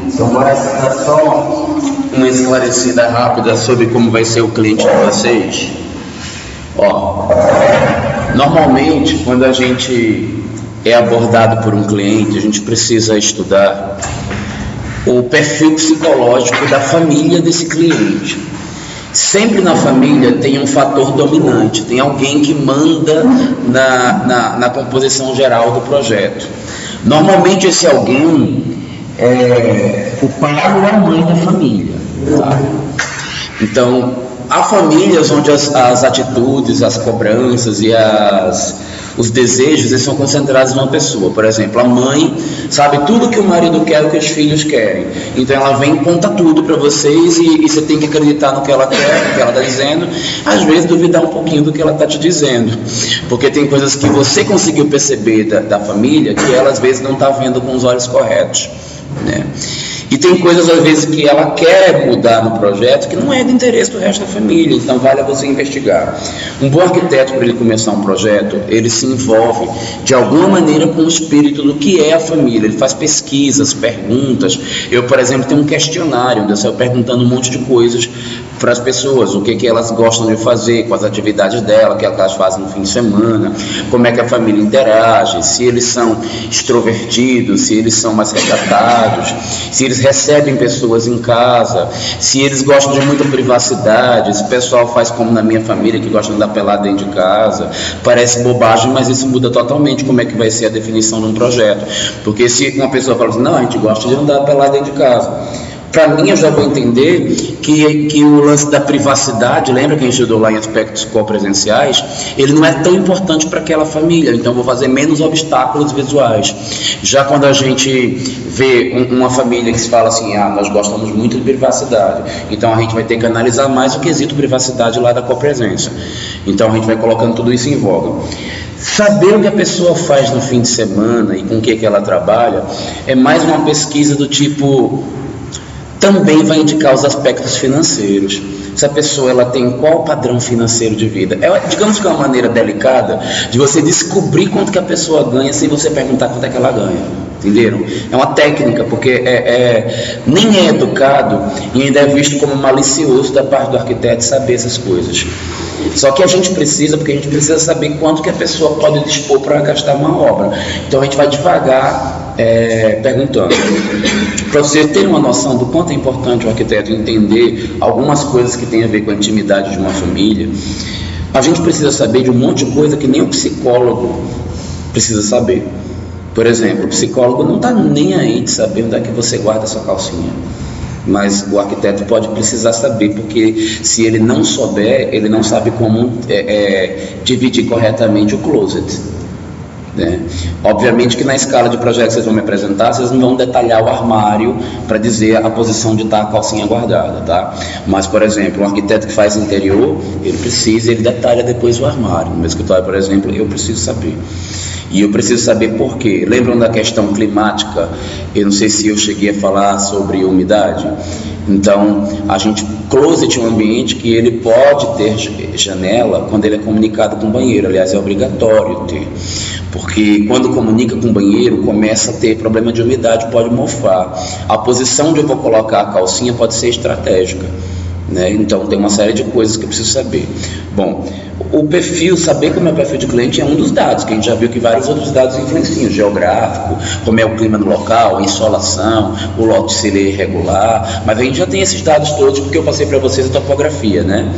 Então, bora dar só uma esclarecida rápida sobre como vai ser o cliente de vocês. Ó, normalmente, quando a gente é abordado por um cliente, a gente precisa estudar o perfil psicológico da família desse cliente. Sempre na família tem um fator dominante, tem alguém que manda na composição geral do projeto. Normalmente esse alguém é o pai ou a mãe da família, tá? Então, há famílias onde as atitudes, as cobranças e os desejos, eles são concentrados numa pessoa. Por exemplo, a mãe sabe tudo que o marido quer, o que os filhos querem. Então ela vem e conta tudo para vocês e você tem que acreditar no que ela quer, no que ela está dizendo. Às vezes duvidar um pouquinho do que ela está te dizendo, porque tem coisas que você conseguiu perceber da família que ela às vezes não está vendo com os olhos corretos, né? E tem coisas às vezes que ela quer mudar no projeto que não é do interesse do resto da família, então vale a você investigar. Um bom arquiteto, para ele começar um projeto, ele se envolve de alguma maneira com o espírito do que é a família. Ele faz pesquisas, perguntas. Eu, por exemplo, tenho um questionário onde eu saio perguntando um monte de coisas para as pessoas, o que elas gostam de fazer, quais as atividades dela, o que elas fazem no fim de semana, como é que a família interage, se eles são extrovertidos, se eles são mais recatados, se eles recebem pessoas em casa, se eles gostam de muita privacidade, se o pessoal faz como na minha família, que gosta de andar pelado dentro de casa. Parece bobagem, mas isso muda totalmente como é que vai ser a definição de um projeto. Porque se uma pessoa fala assim, não, a gente gosta de andar pelado dentro de casa, para mim, eu já vou entender que o lance da privacidade, lembra que a gente estudou lá em aspectos copresenciais, ele não é tão importante para aquela família, então eu vou fazer menos obstáculos visuais. Já quando a gente vê uma família que se fala assim, nós gostamos muito de privacidade, então a gente vai ter que analisar mais o quesito privacidade lá da copresença. Então a gente vai colocando tudo isso em voga. Saber o que a pessoa faz no fim de semana e com o que ela trabalha é mais uma pesquisa do tipo... Também vai indicar os aspectos financeiros. Se a pessoa ela tem qual padrão financeiro de vida. Digamos que é uma maneira delicada de você descobrir quanto que a pessoa ganha sem você perguntar quanto é que ela ganha. Entenderam? É uma técnica, porque nem é educado e ainda é visto como malicioso da parte do arquiteto saber essas coisas. Só que a gente precisa, porque a gente precisa saber quanto que a pessoa pode dispor para gastar uma obra. Então a gente vai devagar perguntando. Para você ter uma noção do quanto é importante o arquiteto entender algumas coisas que têm a ver com a intimidade de uma família, a gente precisa saber de um monte de coisa que nem o psicólogo precisa saber. Por exemplo, o psicólogo não está nem aí de saber onde é que você guarda a sua calcinha. Mas o arquiteto pode precisar saber, porque se ele não souber, ele não sabe como dividir corretamente o closet, né? Obviamente que na escala de projeto que vocês vão me apresentar, vocês não vão detalhar o armário para dizer a posição de estar a calcinha guardada, tá? Mas, por exemplo, um arquiteto que faz interior, ele detalha depois o armário. No meu escritório, por exemplo, eu preciso saber. E eu preciso saber por quê. Lembram da questão climática? Eu não sei se eu cheguei a falar sobre umidade. Então, closet é um ambiente que ele pode ter janela quando ele é comunicado com o banheiro. Aliás, é obrigatório ter. Porque quando comunica com o banheiro, começa a ter problema de umidade, pode mofar. A posição onde eu vou colocar a calcinha pode ser estratégica, né? Então tem uma série de coisas que eu preciso saber. Bom, o perfil, saber como é o perfil de cliente é um dos dados, que a gente já viu que vários outros dados influenciam, geográfico, como é o clima no local, a insolação, o lote se ele é irregular, mas a gente já tem esses dados todos porque eu passei para vocês a topografia, né?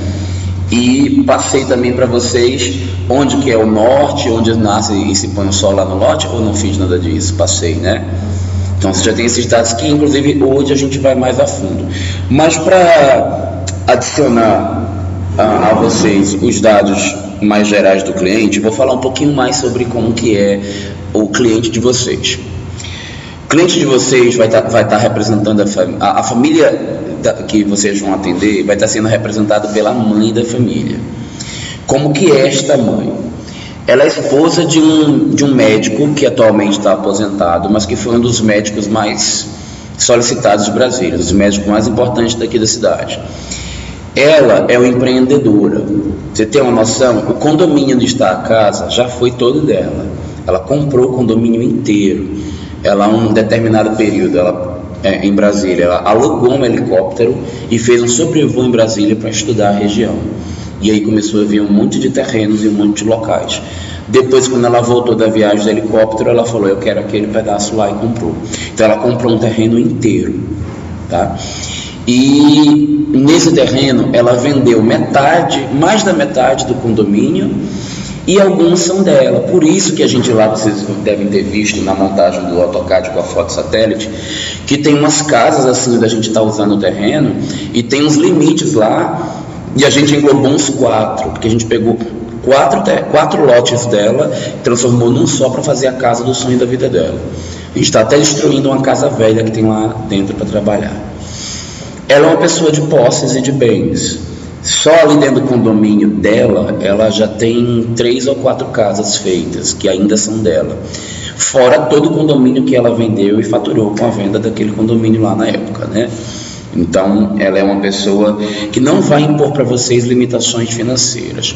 E passei também para vocês onde que é o norte, onde nasce e se põe o sol lá no lote, ou não fiz nada disso? Passei, né? Então você já tem esses dados que inclusive hoje a gente vai mais a fundo. Mas para adicionar a vocês os dados mais gerais do cliente, vou falar um pouquinho mais sobre como que é o cliente de vocês. O cliente de vocês vai estar representando a família que vocês vão atender, vai estar sendo representada pela mãe da família. Como que é esta mãe? Ela é esposa de um médico que atualmente está aposentado, mas que foi um dos médicos mais solicitados de Brasília, um dos médicos mais importantes daqui da cidade. Ela é uma empreendedora. Você tem uma noção? O condomínio onde está a casa já foi todo dela. ela comprou o condomínio inteiro. Ela, um determinado período, em Brasília, ela alugou um helicóptero e fez um sobrevoo em Brasília para estudar a região. E aí começou a vir um monte de terrenos e um monte de locais. Depois, quando ela voltou da viagem do helicóptero, ela falou: eu quero aquele pedaço lá, e comprou. Então ela comprou um terreno inteiro, tá? E nesse terreno ela vendeu mais da metade do condomínio, e alguns são dela. Por isso que a gente lá, vocês devem ter visto na montagem do AutoCAD com a foto satélite, que tem umas casas assim da gente estar usando o terreno, e tem uns limites lá, e a gente englobou uns 4, porque a gente pegou 4 lotes dela, transformou num só para fazer a casa do sonho da vida dela. A gente está até destruindo uma casa velha que tem lá dentro para trabalhar. Ela é uma pessoa de posses e de bens. Só ali dentro do condomínio dela, ela já tem 3 ou 4 casas feitas, que ainda são dela. Fora todo o condomínio que ela vendeu e faturou com a venda daquele condomínio lá na época, né? Então, ela é uma pessoa que não vai impor para vocês limitações financeiras.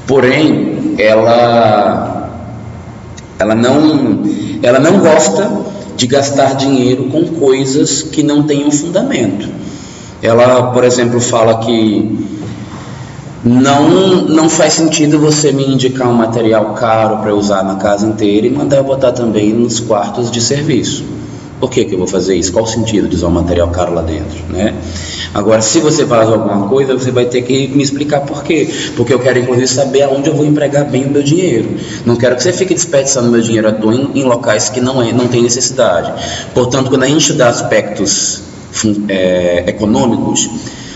Porém, ela não gosta de gastar dinheiro com coisas que não tenham fundamento. Ela, por exemplo, fala que não faz sentido você me indicar um material caro para usar na casa inteira e mandar eu botar também nos quartos de serviço. Por que eu vou fazer isso? Qual o sentido de usar um material caro lá dentro, né? Agora, se você faz alguma coisa, você vai ter que me explicar por quê. Porque eu quero, inclusive, saber aonde eu vou empregar bem o meu dinheiro. Não quero que você fique desperdiçando meu dinheiro à toa em locais que não tem necessidade. Portanto, quando a gente estudar aspectos econômicos,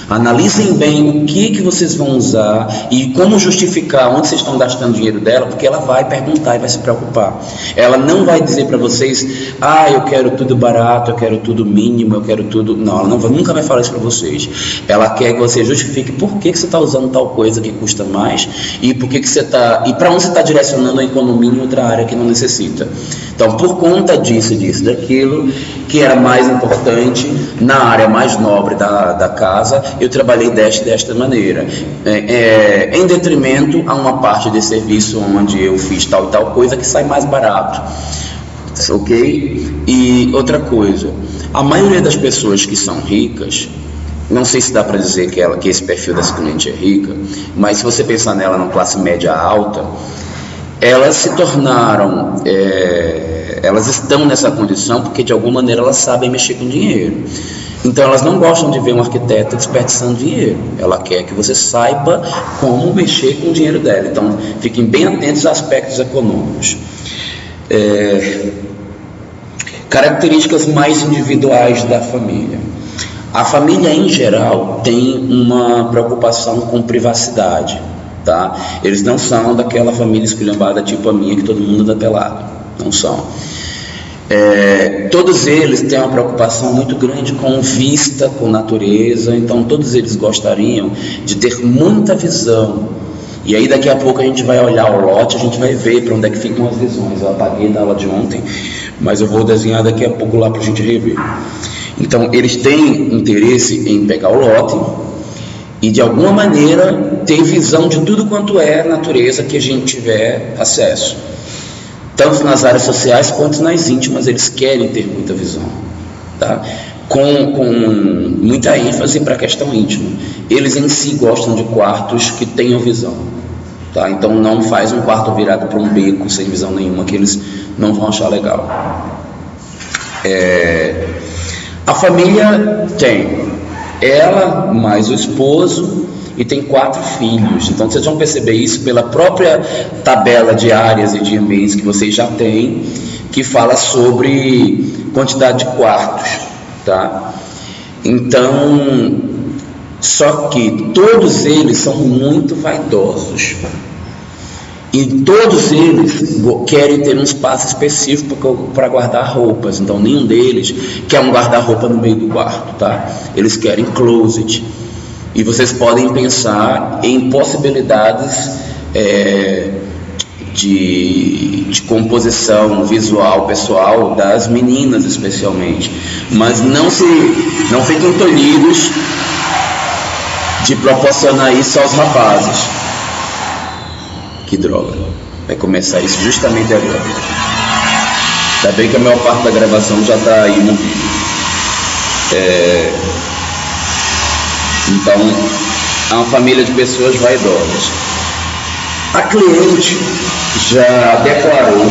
analisem bem o que vocês vão usar e como justificar onde vocês estão gastando o dinheiro dela, porque ela vai perguntar e vai se preocupar. Ela não vai dizer para vocês: eu quero tudo barato, eu quero tudo mínimo, eu quero tudo... Não, ela nunca vai falar isso para vocês. Ela quer que você justifique por que você está usando tal coisa que custa mais e por que você está... e para onde você está direcionando a economia em outra área que não necessita. Então, por conta disso, daquilo que era mais importante na área mais nobre da casa, eu trabalhei desta maneira, em detrimento a uma parte de serviço onde eu fiz tal e tal coisa que sai mais barato, ok? E outra coisa, a maioria das pessoas que são ricas, não sei se dá para dizer que esse perfil dessa cliente é rica, mas se você pensar nela na classe média alta, elas se tornaram, elas estão nessa condição porque de alguma maneira elas sabem mexer com dinheiro. Então elas não gostam de ver um arquiteto desperdiçando dinheiro. Ela quer que você saiba como mexer com o dinheiro dela. Então fiquem bem atentos aos aspectos econômicos. Características mais individuais da família. A família em geral tem uma preocupação com privacidade, tá? Eles não são daquela família esculhambada tipo a minha que todo mundo anda pelado. Não são. Todos eles têm uma preocupação muito grande com vista, com natureza. Então todos eles gostariam de ter muita visão. E aí daqui a pouco a gente vai olhar o lote, a gente vai ver para onde é que ficam as visões. Eu apaguei da aula de ontem, mas eu vou desenhar daqui a pouco lá para a gente rever. Então eles têm interesse em pegar o lote e de alguma maneira ter visão de tudo quanto é natureza que a gente tiver acesso. Tanto nas áreas sociais quanto nas íntimas, eles querem ter muita visão, tá? Com muita ênfase para a questão íntima. Eles em si gostam de quartos que tenham visão, tá? Então não faz um quarto virado para um beco sem visão nenhuma, que eles não vão achar legal. A família tem ela mais o esposo e tem 4 filhos. Então vocês vão perceber isso pela própria tabela de áreas e de ambientes que vocês já têm, que fala sobre quantidade de quartos, tá? Então, só que todos eles são muito vaidosos e todos eles querem ter um espaço específico para guardar roupas. Então nenhum deles quer um guarda-roupa no meio do quarto, tá? Eles querem closet. E vocês podem pensar em possibilidades de composição visual pessoal das meninas especialmente, mas não fiquem tolhidos de proporcionar isso aos rapazes. Que droga. Vai começar isso justamente agora. Ainda bem que a maior parte da gravação já está aí no vídeo. Então, é uma família de pessoas vaidosas. A cliente já declarou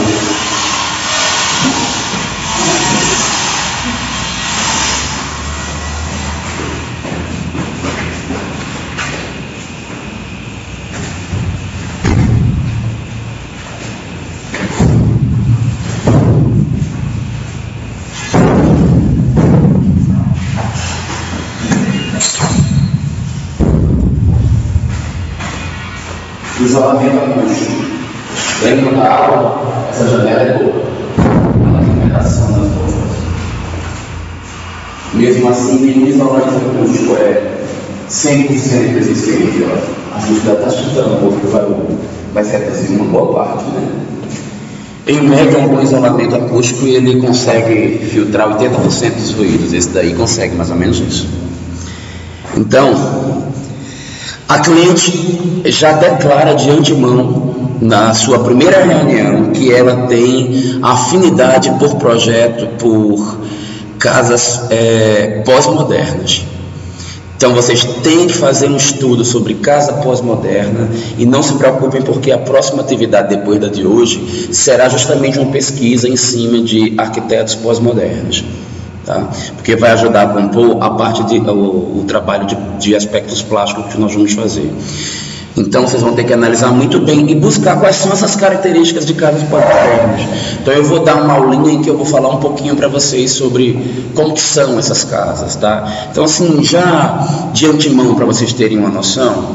isolamento acústico. Dentro da aula, essa janela é boa. Ela tem vedação nas roupas. Mesmo assim, nenhum isolamento acústico é 100% existente. A gente já está chutando um pouco que vai ser reduzir uma boa parte, né? Em média, um bom isolamento acústico ele consegue filtrar 80% dos ruídos. Esse daí consegue mais ou menos isso. Então, a cliente já declara de antemão, na sua primeira reunião, que ela tem afinidade por projeto, por casas pós-modernas. Então vocês têm que fazer um estudo sobre casa pós-moderna e não se preocupem, porque a próxima atividade depois da de hoje será justamente uma pesquisa em cima de arquitetos pós-modernos. Tá? Porque vai ajudar a compor a parte o trabalho de aspectos plásticos que nós vamos fazer. Então vocês vão ter que analisar muito bem e buscar quais são essas características de casas pós-modernas. Então eu vou dar uma aulinha em que eu vou falar um pouquinho para vocês sobre como que são essas casas, tá? Então assim, já de antemão, para vocês terem uma noção,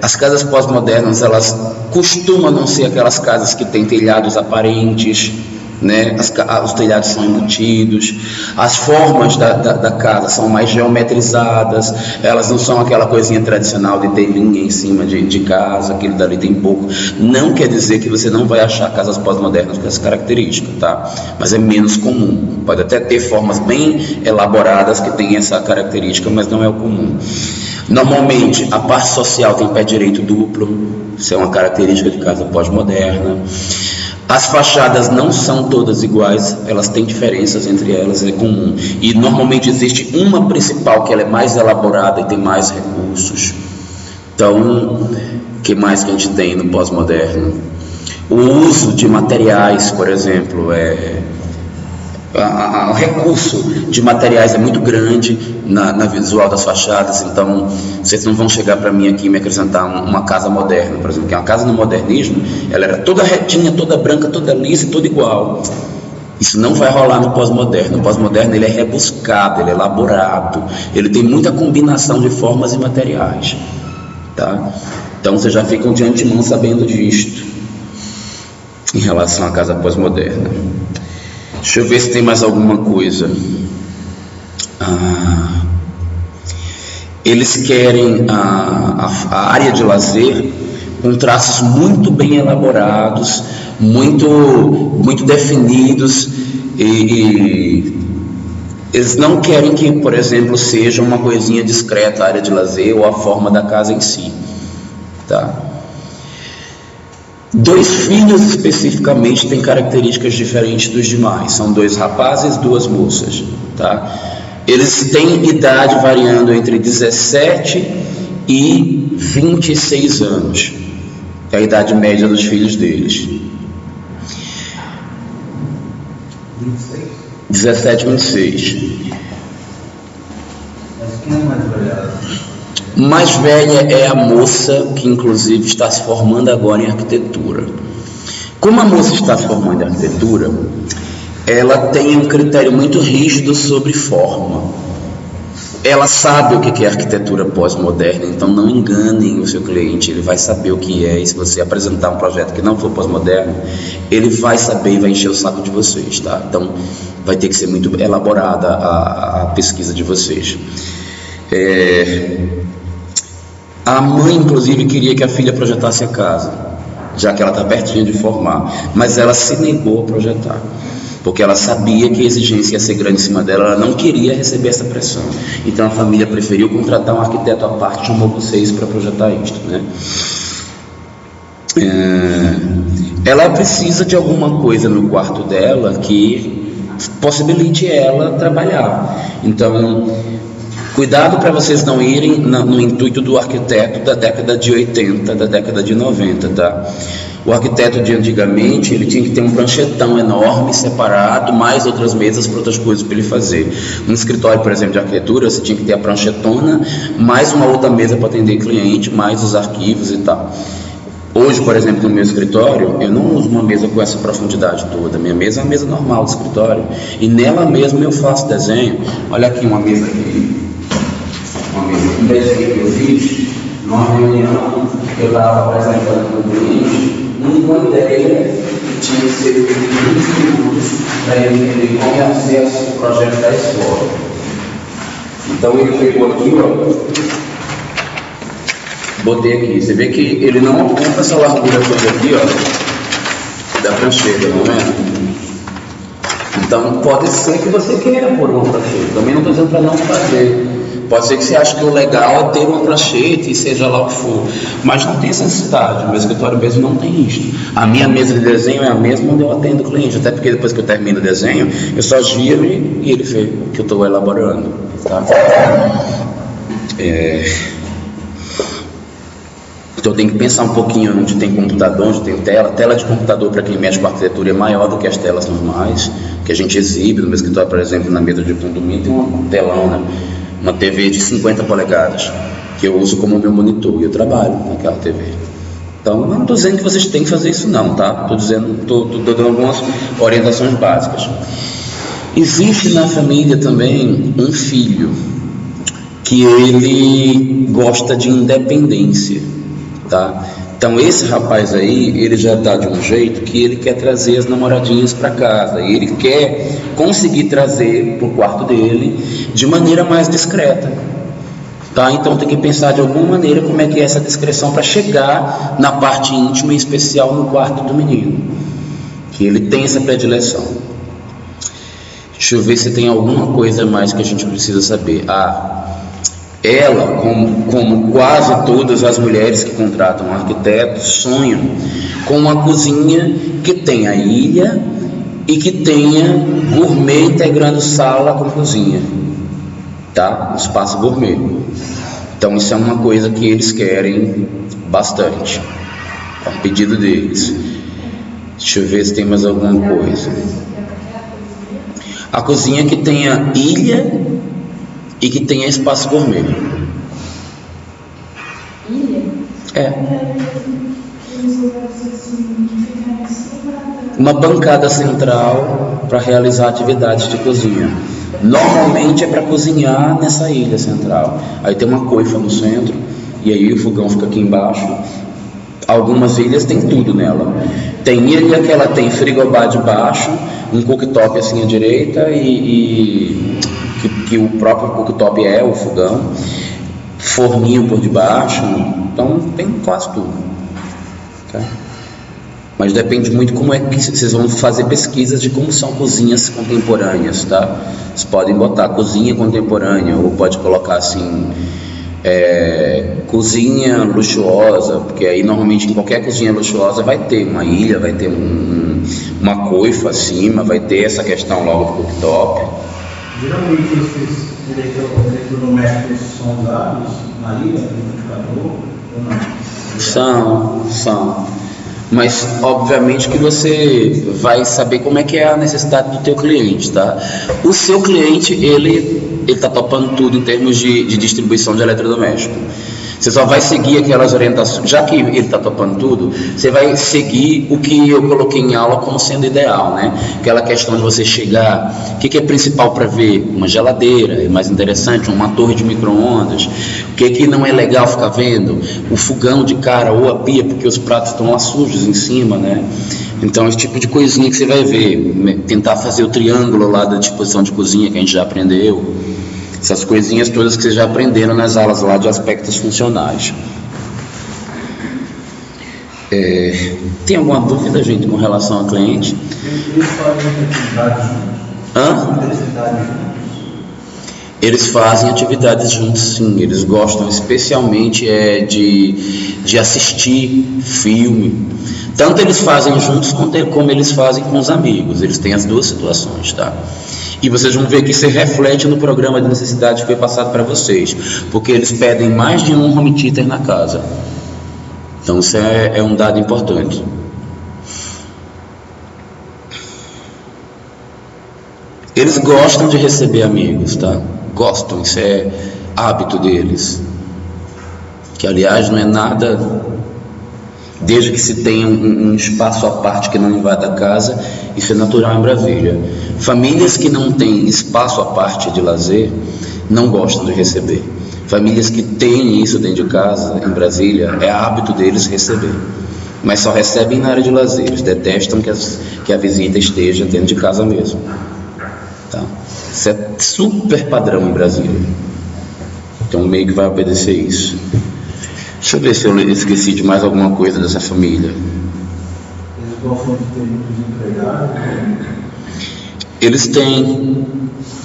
as casas pós-modernas, elas costumam não ser aquelas casas que têm telhados aparentes, né? Os telhados são embutidos, as formas da casa são mais geometrizadas, elas não são aquela coisinha tradicional de ter linha em cima de casa, aquele dali tem pouco. Não quer dizer que você não vai achar casas pós-modernas com essa característica, tá? Mas é menos comum. Pode até ter formas bem elaboradas que têm essa característica, mas não é o comum. Normalmente a parte social tem pé direito duplo, isso é uma característica de casa pós-moderna. As fachadas não são todas iguais, elas têm diferenças entre elas, é comum. E normalmente existe uma principal que ela é mais elaborada e tem mais recursos. Então, o que mais que a gente tem no pós-moderno? O uso de materiais, por exemplo, o recurso de materiais é muito grande na visual das fachadas. Então vocês não vão chegar para mim aqui e me acrescentar uma casa moderna, por exemplo, que uma casa no modernismo ela era toda retinha, toda branca, toda lisa e toda igual. Isso não vai rolar no pós-moderno. O pós-moderno ele é rebuscado, ele é elaborado, ele tem muita combinação de formas e materiais, tá? Então vocês já ficam de antemão sabendo disto em relação à casa pós-moderna. Deixa eu ver se tem mais alguma coisa. Eles querem a área de lazer com traços muito bem elaborados, muito definidos, e eles não querem que, por exemplo, seja uma coisinha discreta a área de lazer ou a forma da casa em si, tá? 2 filhos especificamente têm características diferentes dos demais. São 2 rapazes e 2 moças, tá? Eles têm idade variando entre 17 e 26 anos. É a idade média dos filhos deles. 17 e 26. Mas quem é mais variado? Mais velha é a moça, que inclusive está se formando agora em arquitetura. Como a moça está se formando em arquitetura, ela tem um critério muito rígido sobre forma. Ela sabe o que é arquitetura pós-moderna, então não enganem o seu cliente, ele vai saber o que é. E se você apresentar um projeto que não for pós-moderno, ele vai saber e vai encher o saco de vocês, tá? Então vai ter que ser muito elaborada a pesquisa de vocês. A mãe, inclusive, queria que a filha projetasse a casa, já que ela está pertinho de formar, mas ela se negou a projetar, porque ela sabia que a exigência ia ser grande em cima dela, ela não queria receber essa pressão. Então a família preferiu contratar um arquiteto à parte, chamou vocês para projetar isto, né? ela precisa de alguma coisa no quarto dela que possibilite ela trabalhar. Então, cuidado para vocês não irem no intuito do arquiteto da década de 80, da década de 90, tá? O arquiteto de antigamente, ele tinha que ter um pranchetão enorme, separado, mais outras mesas para outras coisas para ele fazer. No escritório, por exemplo, de arquitetura, você tinha que ter a pranchetona, mais uma outra mesa para atender cliente, mais os arquivos e tal. Hoje, por exemplo, no meu escritório, eu não uso uma mesa com essa profundidade toda. Minha mesa é uma mesa normal do escritório. E nela mesmo eu faço desenho. Olha aqui uma mesa aqui. Um desenho que eu fiz numa reunião que eu estava apresentando para o cliente. Uma ideia que tinha que ser feita em 15 minutos para ele entender como ia ser o projeto da escola. Então ele pegou aqui, ó. Botei aqui, você vê que ele não ocupa essa largura toda aqui, ó, da prancheta, não é? Então pode ser que você queira pôr uma prancheta, também não estou dizendo para não fazer. Pode ser que você ache que o legal é ter uma prancheta e seja lá o que for, mas não tem essa necessidade. O meu escritório mesmo não tem isso. A minha mesa de desenho é a mesma onde eu atendo o cliente, até porque depois que eu termino o desenho, eu só giro e ele vê o que eu estou elaborando, tá? Então eu tenho que pensar um pouquinho onde tem computador, onde tem tela. Tela de computador para quem mexe com arquitetura é maior do que as telas normais, que a gente exibe. No meu escritório, por exemplo, na mesa de condomínio tem uma telona, uma TV de 50 polegadas, que eu uso como meu monitor e eu trabalho naquela TV. Então, eu não estou dizendo que vocês têm que fazer isso não, tá? Estou dando algumas orientações básicas. Existe na família também um filho que ele gosta de independência, tá? Então esse rapaz aí, ele já está de um jeito que ele quer trazer as namoradinhas para casa, e ele quer conseguir trazer para o quarto dele de maneira mais discreta, tá? Então tem que pensar de alguma maneira como é que é essa discrição para chegar na parte íntima e especial no quarto do menino, que ele tem essa predileção. Deixa eu ver se tem alguma coisa mais que a gente precisa saber. Ela, como quase todas as mulheres que contratam um arquiteto, sonham com uma cozinha que tenha ilha e que tenha gourmet integrando sala com cozinha, tá? Um espaço gourmet. Então isso é uma coisa que eles querem bastante, é um pedido deles. Deixa eu ver se tem mais alguma coisa. A cozinha que tenha ilha e que tenha espaço gourmet. Ilha? É. Uma bancada central para realizar atividades de cozinha. Normalmente é para cozinhar nessa ilha central. Aí tem uma coifa no centro e aí o fogão fica aqui embaixo. Algumas ilhas tem tudo nela. Tem ilha que ela tem frigobar de baixo, um cooktop assim à direita que o próprio cooktop é o fogão, forninho por debaixo, então tem quase tudo, tá? Mas depende muito como é que vocês vão fazer pesquisas de como são cozinhas contemporâneas, tá? Vocês podem botar cozinha contemporânea ou pode colocar assim cozinha luxuosa, porque aí normalmente em qualquer cozinha luxuosa vai ter uma ilha, vai ter uma coifa acima, vai ter essa questão logo do cooktop. Geralmente esses eletrodomésticos são usados na ilha, no liquidificador ou não? São. Mas obviamente que você vai saber como é que é a necessidade do teu cliente, tá? O seu cliente, ele está topando tudo em termos de distribuição de eletrodoméstico. Você só vai seguir aquelas orientações, já que ele está topando tudo, você vai seguir o que eu coloquei em aula como sendo ideal, né? Aquela questão de você chegar, o que é principal para ver? Uma geladeira, é mais interessante, uma torre de micro-ondas. O que não é legal ficar vendo? O fogão de cara ou a pia, porque os pratos estão lá sujos em cima, né? Então esse tipo de coisinha que você vai ver, tentar fazer o triângulo lá da disposição de cozinha que a gente já aprendeu. Essas coisinhas todas que vocês já aprenderam nas aulas lá de aspectos funcionais. Tem alguma dúvida, gente, com relação ao cliente? Eles fazem atividades juntos, sim. Eles gostam especialmente de assistir filme. Tanto eles fazem juntos como eles fazem com os amigos. Eles têm as duas situações, tá? E vocês vão ver que isso reflete no programa de necessidade que foi passado para vocês, porque eles pedem mais de um home theater na casa. Então isso é um dado importante. Eles gostam de receber amigos, tá? Gostam, isso é hábito deles. Que aliás não é nada, desde que se tenha um espaço à parte que não invada a casa, isso é natural em Brasília. Famílias que não têm espaço à parte de lazer não gostam de receber. Famílias que têm isso dentro de casa, em Brasília, é hábito deles receber. Mas só recebem na área de lazer. Eles detestam que a visita esteja dentro de casa mesmo. Tá? Isso é super padrão em Brasília. Então o meio que vai obedecer isso. Deixa eu ver se eu esqueci de mais alguma coisa dessa família. Eles gostam de ter muitos empregados? Eles têm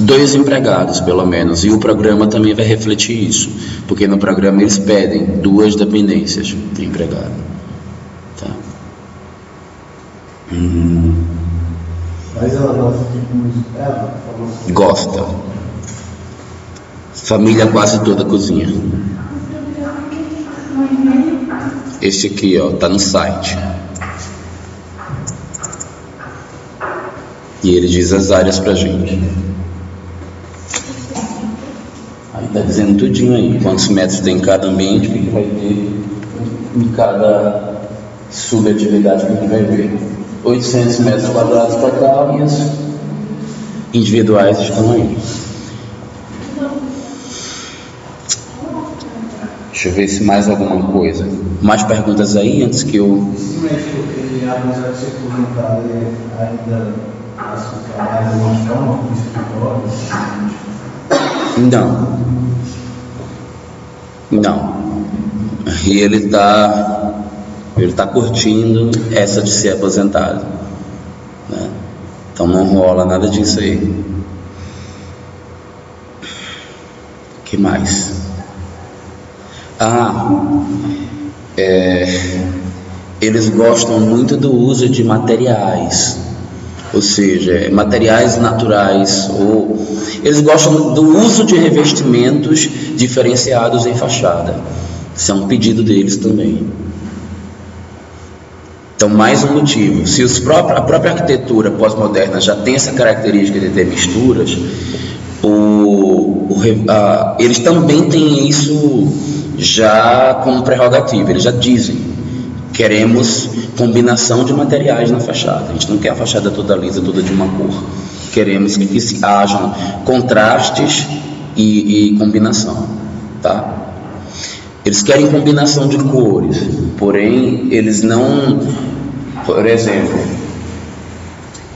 2 empregados, pelo menos, e o programa também vai refletir isso, porque no programa eles pedem 2 dependências de empregado. Tá? Mas ela gosta de música? Gosta. Família quase toda cozinha. Esse aqui, ó, tá no site. E ele diz as áreas pra gente. Aí tá dizendo tudinho aí, quantos metros tem em cada ambiente, o que vai ter em cada subatividade, o que vai ver. 800 metros quadrados para cá e as individuais estão aí. Deixa eu ver se mais alguma coisa. Mais perguntas aí antes que eu... Ele, apesar de ser aposentado, ele ainda faz o trabalho de forma com escritório? Não. E ele tá curtindo essa de ser aposentado, né? Então não rola nada disso aí. O que mais? Eles gostam muito do uso de materiais, ou seja, materiais naturais, ou eles gostam do uso de revestimentos diferenciados em fachada. Isso é um pedido deles também. Então, mais um motivo. Se a própria arquitetura pós-moderna já tem essa característica de ter misturas, eles também têm isso já como prerrogativa. Eles já dizem: queremos combinação de materiais na fachada. A gente não quer a fachada toda lisa, toda de uma cor. Queremos que hajam contrastes e combinação, tá? Eles querem combinação de cores, porém eles não... Por exemplo,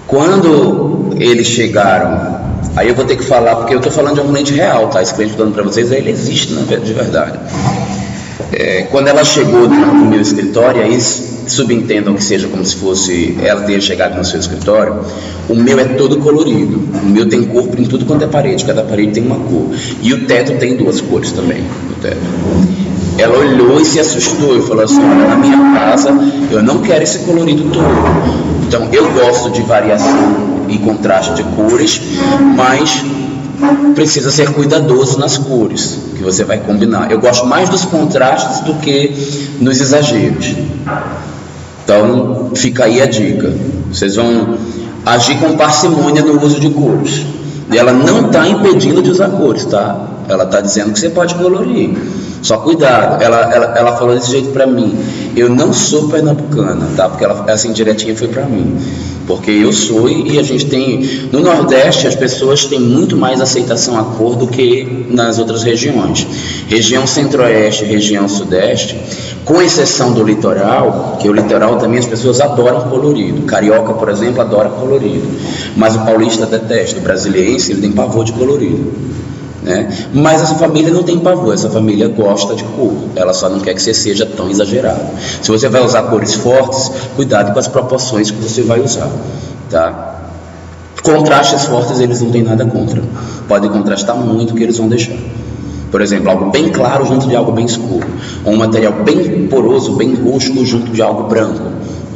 quando eles chegaram, aí eu vou ter que falar, porque eu estou falando de um cliente real, tá? Esse cliente dando para vocês, ele existe de verdade. Quando ela chegou no meu escritório, aí subentendam que seja como se fosse ela ter chegado no seu escritório. O meu é todo colorido, o meu tem cor em tudo quanto é parede, cada parede tem uma cor, e o teto tem 2 cores também, o teto. Ela olhou e se assustou e falou assim: na minha casa eu não quero esse colorido todo. Então eu gosto de variação e contraste de cores, mas precisa ser cuidadoso nas cores que você vai combinar. Eu gosto mais dos contrastes do que nos exageros. Então fica aí a dica. Vocês vão agir com parcimônia no uso de cores. E ela não está impedindo de usar cores, tá? Ela está dizendo que você pode colorir. Só cuidado. Ela falou desse jeito para mim: eu não sou pernambucana, tá? Porque essa indiretinha foi para mim. Porque eu sou, e a gente tem... No Nordeste, as pessoas têm muito mais aceitação à cor do que nas outras regiões. Região Centro-Oeste, região Sudeste, com exceção do litoral, que o litoral também as pessoas adoram colorido. Carioca, por exemplo, adora colorido. Mas o paulista detesta. O brasiliense, ele tem pavor de colorido, né? Mas essa família não tem pavor, essa família gosta de cor, ela só não quer que você seja tão exagerado. Se você vai usar cores fortes, cuidado com as proporções que você vai usar, tá? Contrastes fortes eles não têm nada contra. Pode contrastar muito o que eles vão deixar. Por exemplo, algo bem claro junto de algo bem escuro. Ou um material bem poroso, bem rústico junto de algo branco,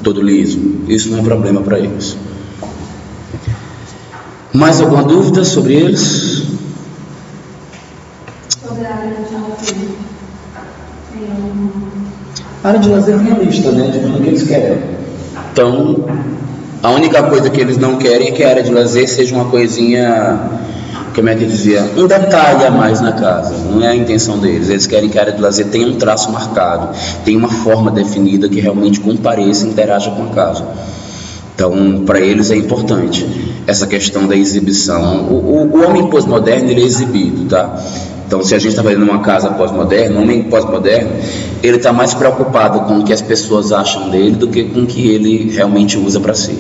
todo liso. Isso não é problema para eles. Mais alguma dúvida sobre eles? Sobre a área de lazer. A área de lazer tem a lista, né? De tudo que eles querem. Então, a única coisa que eles não querem é que a área de lazer seja uma coisinha, como é que dizia, um detalhe a mais na casa. Não é a intenção deles. Eles querem que a área de lazer tenha um traço marcado, tenha uma forma definida que realmente compareça e interaja com a casa. Então, para eles é importante essa questão da exibição. O homem pós-moderno, ele é exibido, tá? Então, se a gente está fazendo uma casa pós-moderna, um homem pós-moderno, ele está mais preocupado com o que as pessoas acham dele do que com o que ele realmente usa para si.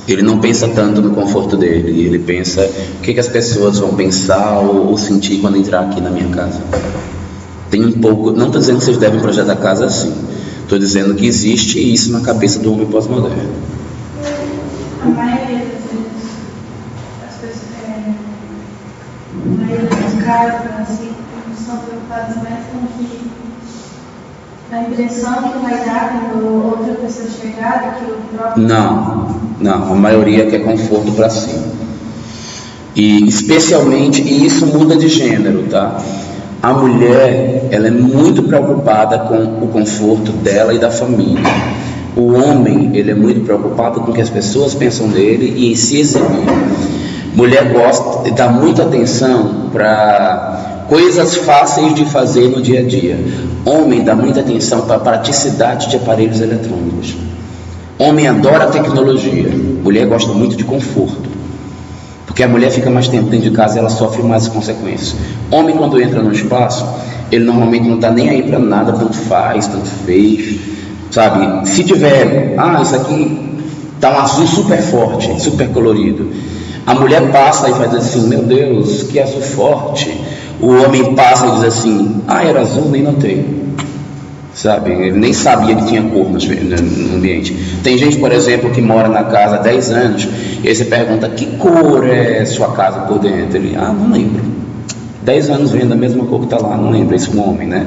Ele não pensa tanto no conforto dele, ele pensa o que as pessoas vão pensar ou sentir quando entrar aqui na minha casa. Tem um pouco, não estou dizendo que vocês devem projetar a casa assim, estou dizendo que existe isso na cabeça do homem pós-moderno. A maioria das vezes, as pessoas, a maioria das casas, assim, são preocupadas mais com a impressão que vai dar quando outra pessoa chegar do que o próprio. Não, a maioria quer conforto para si. E especialmente, e isso muda de gênero, tá? A mulher, ela é muito preocupada com o conforto dela e da família. O homem, ele é muito preocupado com o que as pessoas pensam dele e em se exibir. Mulher gosta, dá muita atenção para coisas fáceis de fazer no dia a dia. Homem dá muita atenção para a praticidade de aparelhos eletrônicos. Homem adora tecnologia. Mulher gosta muito de conforto. Porque a mulher fica mais tempo dentro de casa e ela sofre mais consequências. Homem, quando entra no espaço, ele normalmente não está nem aí para nada, tanto faz, tanto fez. Sabe, se tiver, isso aqui tá um azul super forte, super colorido. A mulher passa e faz assim, meu Deus, que azul forte. O homem passa e diz assim, era azul, nem notei. Sabe, ele nem sabia que tinha cor no ambiente. Tem gente, por exemplo, que mora na casa há 10 anos, e aí você pergunta, que cor é sua casa por dentro? Ele, não lembro. 10 anos vendo a mesma cor que está lá, não lembra, isso é um homem, né?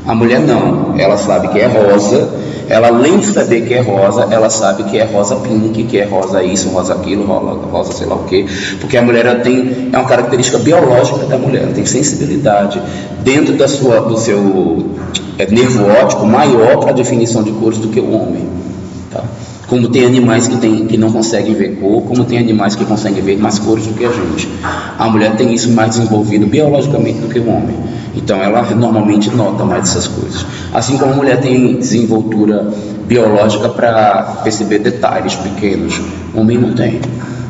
A mulher não, ela sabe que é rosa, ela além de saber que é rosa, ela sabe que é rosa pink, que é rosa isso, rosa aquilo, rosa sei lá o que, porque a mulher é uma característica biológica da mulher, ela tem sensibilidade dentro do seu nervo óptico maior para a definição de cores do que o homem, tá? Como tem animais que não conseguem ver cor, como tem animais que conseguem ver mais cores do que a gente. A mulher tem isso mais desenvolvido biologicamente do que o homem. Então ela normalmente nota mais essas coisas. Assim como a mulher tem desenvoltura biológica para perceber detalhes pequenos, o homem não tem.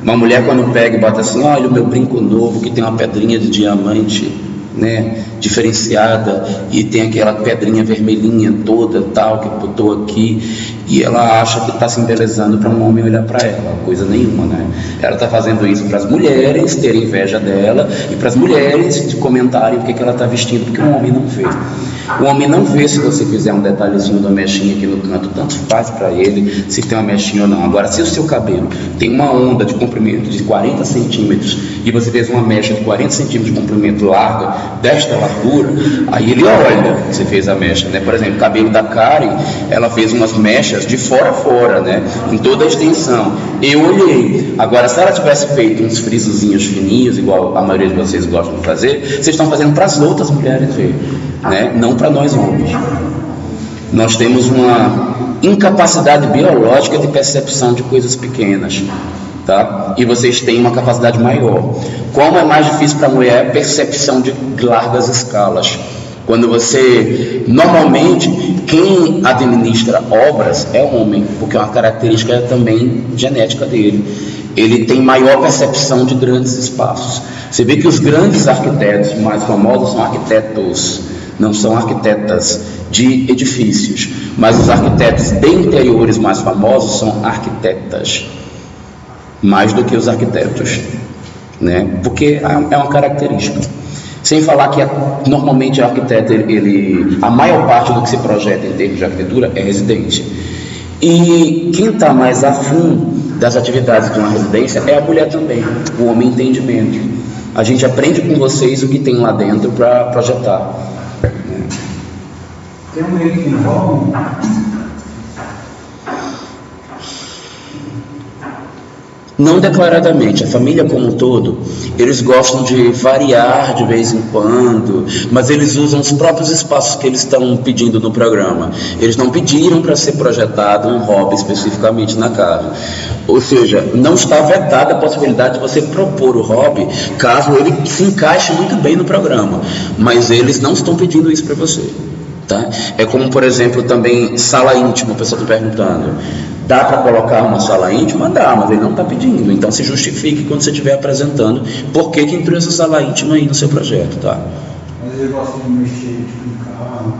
Uma mulher quando pega e bota assim, olha o meu brinco novo que tem uma pedrinha de diamante, né, diferenciada, e tem aquela pedrinha vermelhinha toda, tal, que botou aqui, e ela acha que está se embelezando para um homem olhar para ela, coisa nenhuma, né? Ela está fazendo isso para as mulheres terem inveja dela e para as mulheres comentarem o que ela está vestindo, porque o homem não vê. O homem não vê se você fizer um detalhezinho da mechinha aqui no canto, tanto faz para ele se tem uma mechinha ou não. Agora, se o seu cabelo tem uma onda de comprimento de 40 centímetros e você fez uma mecha de 40 centímetros de comprimento larga, desta largura, aí ele olha que você fez a mecha, né? Por exemplo, o cabelo da Karen, ela fez umas mechas de fora a fora, né? Em toda a extensão. Eu olhei. Agora, se ela tivesse feito uns frisozinhos fininhos, igual a maioria de vocês gostam de fazer, vocês estão fazendo para as outras mulheres ver, né? Não para nós homens. Nós temos uma incapacidade biológica de percepção de coisas pequenas, tá? E vocês têm uma capacidade maior. Como é mais difícil para a mulher a percepção de largas escalas? Quando você, normalmente, quem administra obras é o homem, porque é uma característica também genética dele. Ele tem maior percepção de grandes espaços. Você vê que os grandes arquitetos mais famosos são arquitetos, não são arquitetas de edifícios, mas os arquitetos de interiores mais famosos são arquitetas, mais do que os arquitetos, né? Porque é uma característica. Sem falar que normalmente o arquiteto, a maior parte do que se projeta em termos de arquitetura é residente. E quem está mais afim das atividades de uma residência é a mulher também, o homem entendimento. A gente aprende com vocês o que tem lá dentro para projetar. Tem um meio que envolve? Não declaradamente, a família como um todo, eles gostam de variar de vez em quando, mas eles usam os próprios espaços que eles estão pedindo no programa. Eles não pediram para ser projetado um hobby especificamente na casa. Ou seja, não está vetada a possibilidade de você propor o hobby, caso ele se encaixe muito bem no programa, mas eles não estão pedindo isso para você. Tá? É como, por exemplo, também sala íntima, a pessoa está perguntando. Dá para colocar uma sala íntima? Dá, mas ele não está pedindo. Então se justifique quando você estiver apresentando por que entrou essa sala íntima aí no seu projeto, tá? Mas ele gosta de mexer em carro?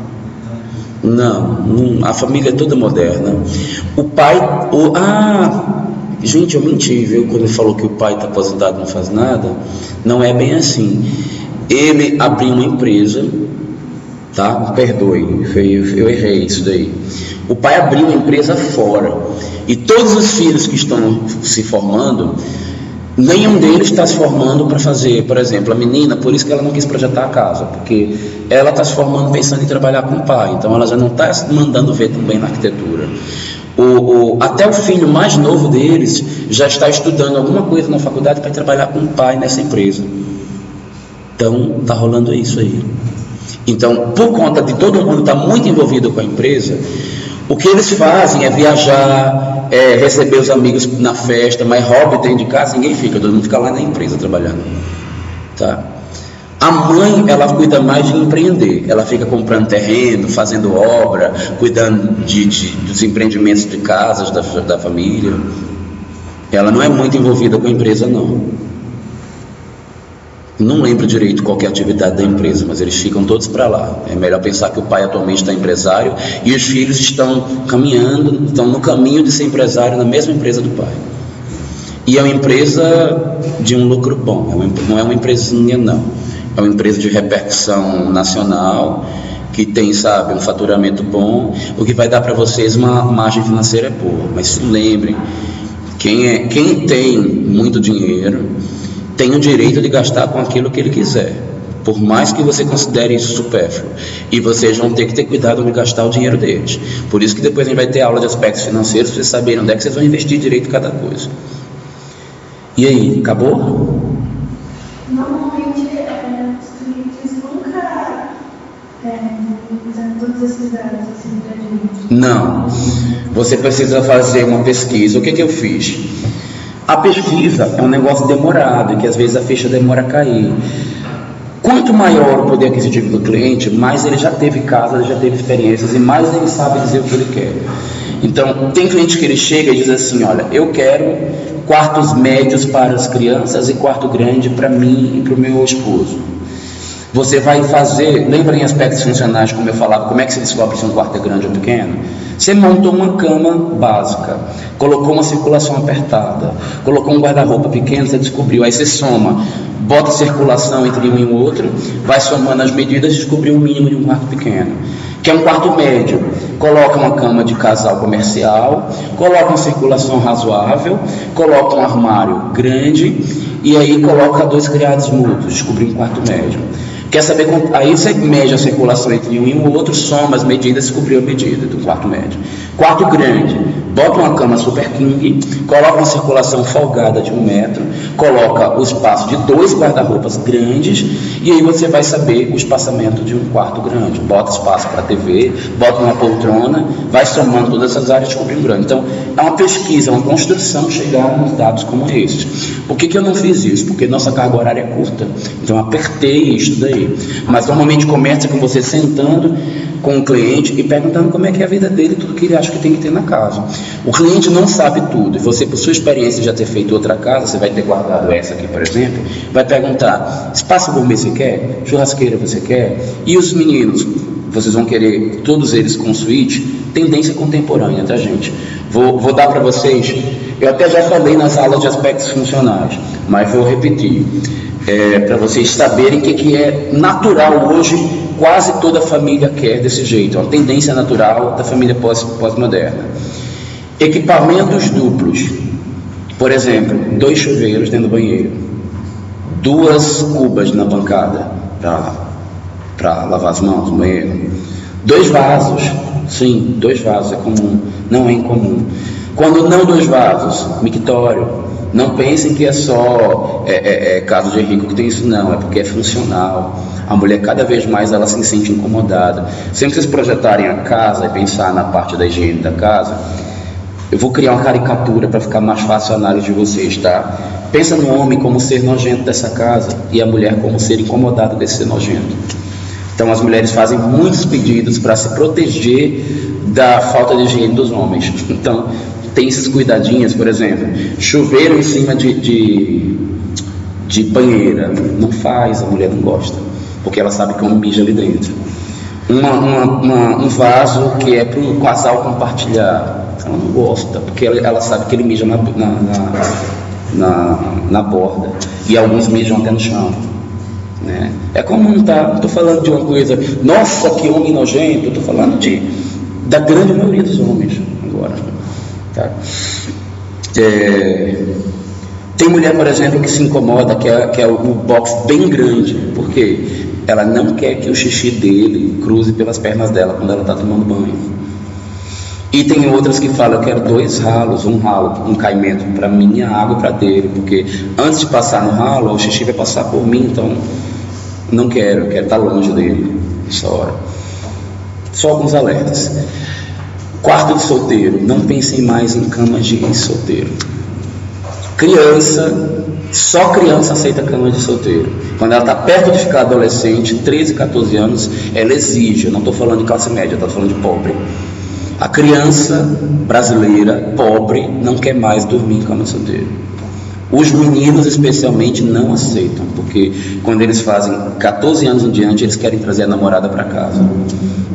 Não, a família é toda moderna. O pai... gente, eu menti, viu? Quando ele falou que o pai está aposentado e não faz nada. Não é bem assim. Ele abriu uma empresa, tá? Me perdoe, eu errei isso daí. O pai abriu uma empresa fora e todos os filhos que estão se formando, nenhum deles está se formando para fazer, por exemplo, a menina, por isso que ela não quis projetar a casa, porque ela está se formando pensando em trabalhar com o pai, então ela já não está mandando ver também na arquitetura. Até o filho mais novo deles já está estudando alguma coisa na faculdade para trabalhar com o pai nessa empresa. Então está rolando isso aí. Então, por conta de todo mundo estar muito envolvido com a empresa, o que eles fazem é viajar, receber os amigos na festa, mas hobby dentro de casa ninguém fica, todo mundo fica lá na empresa trabalhando. Tá? A mãe, ela cuida mais de empreender, ela fica comprando terreno, fazendo obra, cuidando dos empreendimentos de casas da família. Ela não é muito envolvida com a empresa, não. Não lembro direito qual que é a atividade da empresa, mas eles ficam todos para lá. É melhor pensar que o pai atualmente está empresário e os filhos estão caminhando, estão no caminho de ser empresário na mesma empresa do pai. E é uma empresa de um lucro bom, não é uma empresinha não. É uma empresa de repercussão nacional, que tem, sabe, um faturamento bom, o que vai dar para vocês uma margem financeira boa. Mas se lembrem, quem tem muito dinheiro tem o direito de gastar com aquilo que ele quiser, por mais que você considere isso supérfluo, e vocês vão ter que ter cuidado de gastar o dinheiro deles. Por isso que depois a gente vai ter aula de aspectos financeiros, para vocês saberem onde é que vocês vão investir direito cada coisa. E aí, acabou? Normalmente, os clientes nunca dão todas as cuidados assim pra gente. Não, você precisa fazer uma pesquisa. O que eu fiz? A pesquisa é um negócio demorado e que às vezes a ficha demora a cair. Quanto maior o poder aquisitivo do cliente, mais ele já teve casa, ele já teve experiências e mais ele sabe dizer o que ele quer. Então, tem cliente que ele chega e diz assim, olha, eu quero quartos médios para as crianças e quarto grande para mim e para o meu esposo. Você vai fazer, lembra em aspectos funcionais, como eu falava, como é que se descobre se um quarto é grande ou pequeno? Você montou uma cama básica, colocou uma circulação apertada, colocou um guarda-roupa pequeno, você descobriu, aí você soma, bota circulação entre um e o outro, vai somando as medidas e descobriu o mínimo de um quarto pequeno. Que é um quarto médio, coloca uma cama de casal comercial, coloca uma circulação razoável, coloca um armário grande e aí coloca 2 criados mútuos, descobriu um quarto médio. Quer saber quanto? Aí você mede a circulação entre um e o outro, soma as medidas e descobriu a medida do quarto médio. Quarto grande, bota uma cama super king, coloca uma circulação folgada de 1 metro, coloca o espaço de 2 guarda-roupas grandes e aí você vai saber o espaçamento de um quarto grande. Bota espaço para TV, bota uma poltrona, vai somando todas essas áreas e descobrir um grande. Então, é uma pesquisa, uma construção chegar nos dados como esses. Por que eu não fiz isso? Porque nossa carga horária é curta, então apertei isso daí. Mas normalmente começa com você sentando com o cliente e perguntando como é que é a vida dele, tudo que ele acha que tem que ter na casa. O cliente não sabe tudo, e você, por sua experiência de já ter feito outra casa, você vai ter guardado essa aqui, por exemplo, vai perguntar, espaço gourmet você quer? Churrasqueira você quer? E os meninos, vocês vão querer todos eles com suíte? Tendência contemporânea, tá, gente? Vou dar para vocês, eu até já falei nas aulas de aspectos funcionais, mas vou repetir, para vocês saberem que é natural hoje. Quase toda família quer desse jeito, é uma tendência natural da família pós-moderna. Equipamentos duplos, Por exemplo, 2 chuveiros dentro do banheiro, 2 cubas na bancada para lavar as mãos no banheiro, 2 vasos, sim, 2 vasos é comum, não é incomum. Quando não 2 vasos, mictório. Não pensem que é só caso de rico que tem isso, não, é porque é funcional. A mulher cada vez mais ela se sente incomodada. Sempre que vocês projetarem a casa e pensar na parte da higiene da casa, eu vou criar uma caricatura para ficar mais fácil a análise de vocês, tá? Pensa no homem como ser nojento dessa casa e a mulher como ser incomodada desse ser nojento. Então as mulheres fazem muitos pedidos para se proteger da falta de higiene dos homens. Então tem esses cuidadinhos, por exemplo, chuveiro em cima de banheira, não faz, a mulher não gosta, porque ela sabe que o homem mija ali dentro. Um vaso que é para o casal compartilhar, ela não gosta, porque ela sabe que ele mija na borda, e alguns mijam até no chão, né? É comum, tá? Não estou falando de uma coisa, nossa, que homem nojento, eu estou falando da grande maioria dos homens agora. Tá? Tem mulher, por exemplo, que se incomoda, que é o box bem grande, porque ela não quer que o xixi dele cruze pelas pernas dela quando ela está tomando banho. E tem outras que falam, eu quero 2 ralos, um ralo, um caimento para mim e a água para dele, porque antes de passar no ralo, o xixi vai passar por mim, então não quero, eu quero estar longe dele nessa hora. Só alguns alertas. Quarto de solteiro, não pensem mais em camas de solteiro. Criança, só criança aceita cama de solteiro. Quando ela está perto de ficar adolescente, 13, 14 anos, ela exige. Eu não estou falando de classe média, estou falando de pobre. A criança brasileira, pobre, não quer mais dormir em cama de solteiro. Os meninos especialmente não aceitam, porque quando eles fazem 14 anos em diante, eles querem trazer a namorada para casa.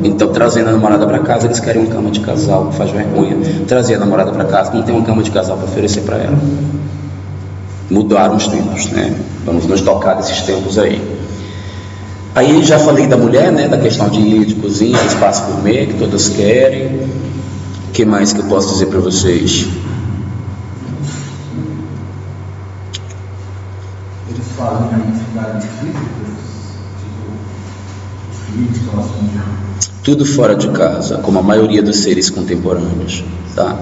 Então, trazendo a namorada para casa, eles querem uma cama de casal, que faz vergonha. Trazer a namorada para casa, não tem uma cama de casal para oferecer para ela. Mudaram os tempos, né? Vamos nos tocar desses tempos aí. Aí já falei da mulher, né? Da questão de cozinha, espaço gourmet, que todas querem. O que mais que eu posso dizer para vocês? Eles falam de atividades físicas, tipo, Tudo fora de casa, como a maioria dos seres contemporâneos, tá?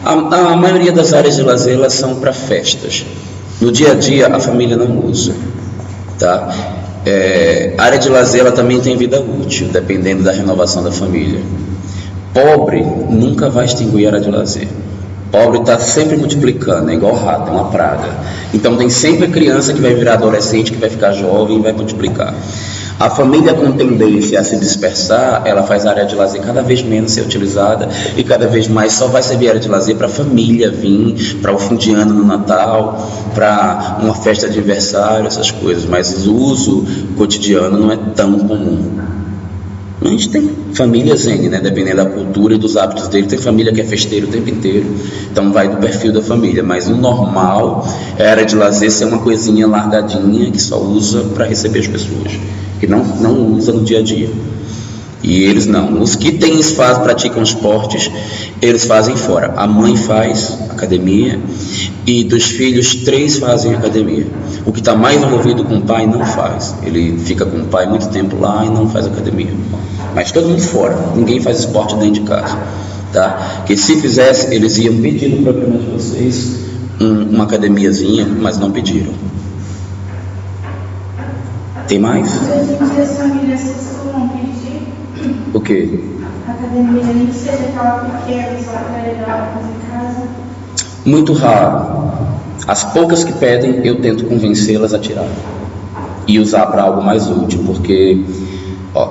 A maioria das áreas de lazer, elas são para festas. No dia a dia, a família não usa, tá? A área de lazer, ela também tem vida útil, dependendo da renovação da família. Pobre nunca vai extinguir a área de lazer. Pobre está sempre multiplicando, é igual rato, é uma praga. Então tem sempre criança que vai virar adolescente, que vai ficar jovem e vai multiplicar. A família com tendência a se dispersar, ela faz a área de lazer cada vez menos ser utilizada e cada vez mais só vai servir a área de lazer para a família vir, para o fim de ano no Natal, para uma festa de aniversário, essas coisas, mas o uso cotidiano não é tão comum. A gente tem família zen, né? Dependendo da cultura e dos hábitos dele, tem família que é festeiro o tempo inteiro, então vai do perfil da família, mas o normal é a área de lazer ser uma coisinha largadinha que só usa para receber as pessoas, que não usa no dia a dia. E eles não. Os que praticam esportes, eles fazem fora. A mãe faz academia e dos filhos 3 fazem academia. O que está mais envolvido com o pai não faz. Ele fica com o pai muito tempo lá e não faz academia. Mas todo mundo fora. Ninguém faz esporte dentro de casa, tá? Que se fizesse, eles iam pedir no programa de vocês uma academiazinha, mas não pediram. Tem mais? Hoje em dia as famílias costumam pedir O quê? academia, nem que seja aquela pequena, só para levar fazer em casa. Muito raro. As poucas que pedem, eu tento convencê-las a tirar e usar para algo mais útil, porque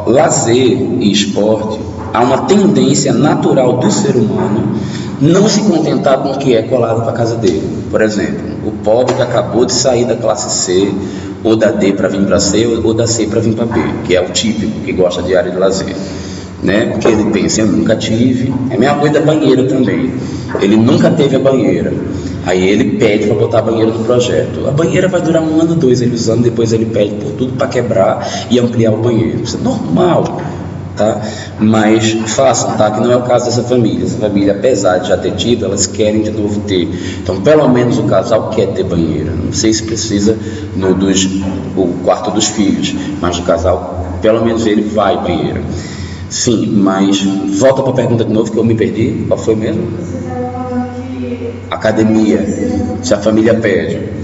lazer e esporte, há uma tendência natural do ser humano não se contentar com o que é colado para a casa dele. Por exemplo, o pobre que acabou de sair da classe C, ou da D para vir para C, ou da C para vir para B, que é o típico que gosta de área de lazer, né? Porque ele pensa, eu nunca tive. É a mesma coisa da banheira também. Ele nunca teve a banheira. Aí ele pede para botar a banheira no projeto. A banheira vai durar 1 ano, 2 ele usando, depois ele pede por tudo para quebrar e ampliar o banheiro. Isso é normal. tá? Mas façam, tá? Que não é o caso dessa família. Essa família, apesar de já ter tido, elas querem de novo ter. Então, pelo menos o casal quer ter banheiro. Não sei se precisa o quarto dos filhos, mas o casal, pelo menos ele vai banheiro. Sim, mas volta para a pergunta de novo que eu me perdi. Qual foi mesmo? Você estava falando que... Academia, se a família pede.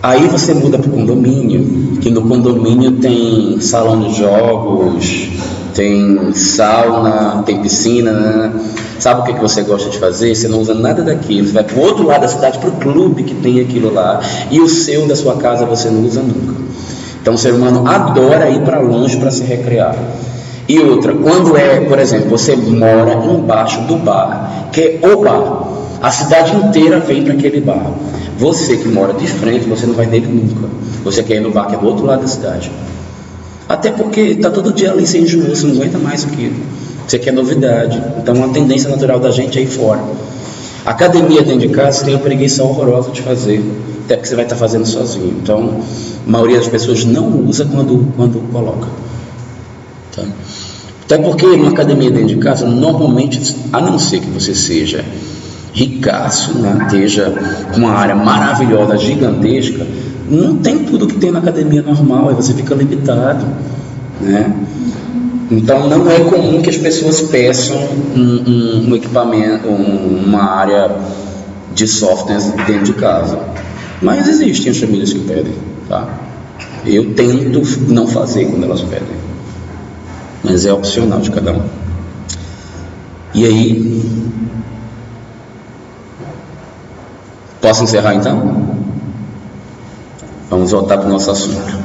Aí você muda para o condomínio, que no condomínio tem salão de jogos, tem sauna, tem piscina, né? Sabe o que você gosta de fazer? Você não usa nada daquilo, você vai para o outro lado da cidade, para o clube que tem aquilo lá, e o seu da sua casa você não usa nunca. Então o ser humano adora ir para longe para se recrear. E outra, quando por exemplo, você mora embaixo do bar, que é o bar, a cidade inteira vem para aquele bar. Você que mora de frente, você não vai nele nunca. Você quer ir no bar que é do outro lado da cidade. Até porque está todo dia ali sem enjoar, você não aguenta mais aquilo. Você quer novidade. Então a tendência natural da gente é ir fora. A academia dentro de casa você tem uma preguiça horrorosa de fazer. Até porque você vai estar fazendo sozinho. Então a maioria das pessoas não usa quando coloca. Tá? Até porque uma academia dentro de casa, normalmente, a não ser que você seja ricaço, né, esteja com uma área maravilhosa, gigantesca, não tem tudo que tem na academia normal, aí você fica limitado, né? Então não é comum que as pessoas peçam um equipamento, uma área de softwares dentro de casa, mas existem as famílias que pedem, tá? Eu tento não fazer quando elas pedem, mas é opcional de cada um. E aí, posso encerrar então? Vamos voltar para o nosso assunto.